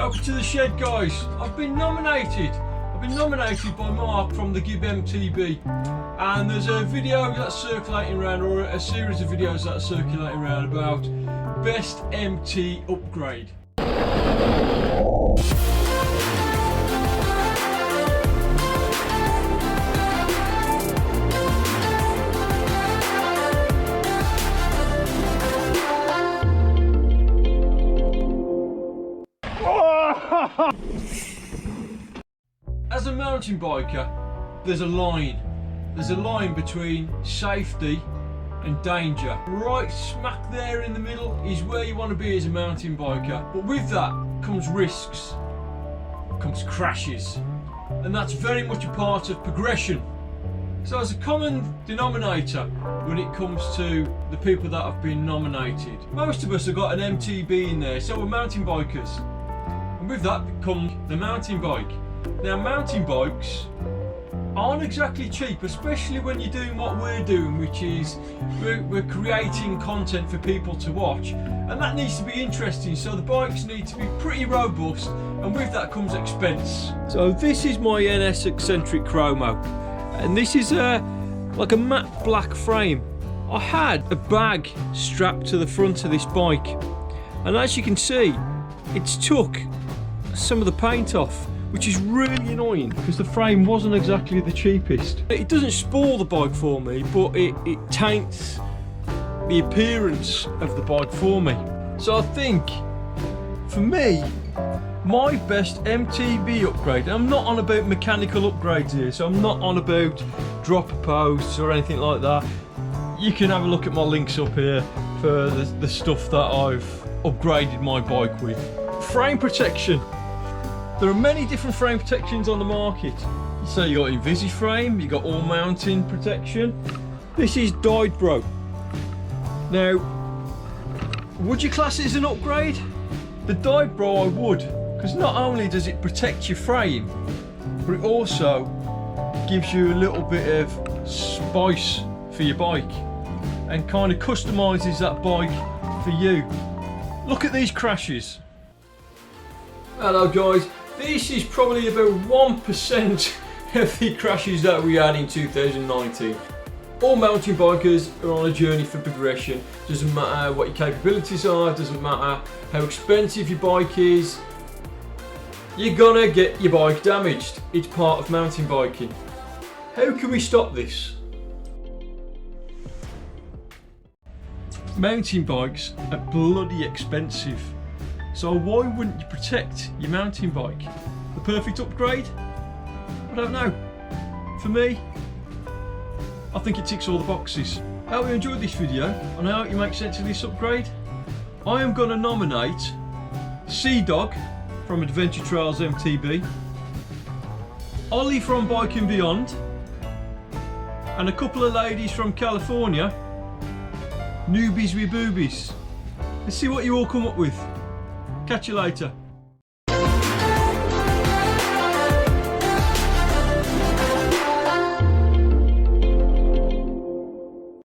Welcome to the shed, guys. I've been nominated by Marc from the GIBMTB, and there's a video that's circulating around, or a series of videos that are circulating around about best MT upgrade. As a mountain biker, there's a line between safety and danger. Right smack there in the middle is where you want to be as a mountain biker. But with that comes risks, comes crashes, and that's very much a part of progression. So as a common denominator when it comes to the people that have been nominated, most of us have got an MTB in there, so we're mountain bikers. And with that comes the mountain bike. Now, mountain bikes aren't exactly cheap, especially when you're doing what we're doing, which is we're creating content for people to watch, and that needs to be interesting, so the bikes need to be pretty robust, and with that comes expense. So this is my NS Eccentric Chromo, and this is like a matte black frame. I had a bag strapped to the front of this bike, and as you can see, it's took some of the paint off, which is really annoying because the frame wasn't exactly the cheapest. It doesn't spoil the bike for me, but it taints the appearance of the bike for me. So I think, for me, my best MTB upgrade, and I'm not on about mechanical upgrades here, so I'm not on about dropper posts or anything like that. You can have a look at my links up here for the stuff that I've upgraded my bike with. Frame protection. There are many different frame protections on the market. So you got Invisiframe, you got all mountain protection. This is dyedbro. Now, would you class it as an upgrade? The dyedbro I would, because not only does it protect your frame, but it also gives you a little bit of spice for your bike and kind of customises that bike for you. Look at these crashes. Hello guys. This is probably about 1% of the crashes that we had in 2019. All mountain bikers are on a journey for progression. Doesn't matter what your capabilities are, doesn't matter how expensive your bike is, you're gonna get your bike damaged. It's part of mountain biking. How can we stop this? Mountain bikes are bloody expensive. So why wouldn't you protect your mountain bike? The perfect upgrade? I don't know. For me, I think it ticks all the boxes. I hope you enjoyed this video and I hope you make sense of this upgrade. I am going to nominate Sea-Dog from Adventure Trails MTB, Ollie from Bike and Beyond, and a couple of ladies from California, Newbies with Boobies. Let's see what you all come up with. Catch you later.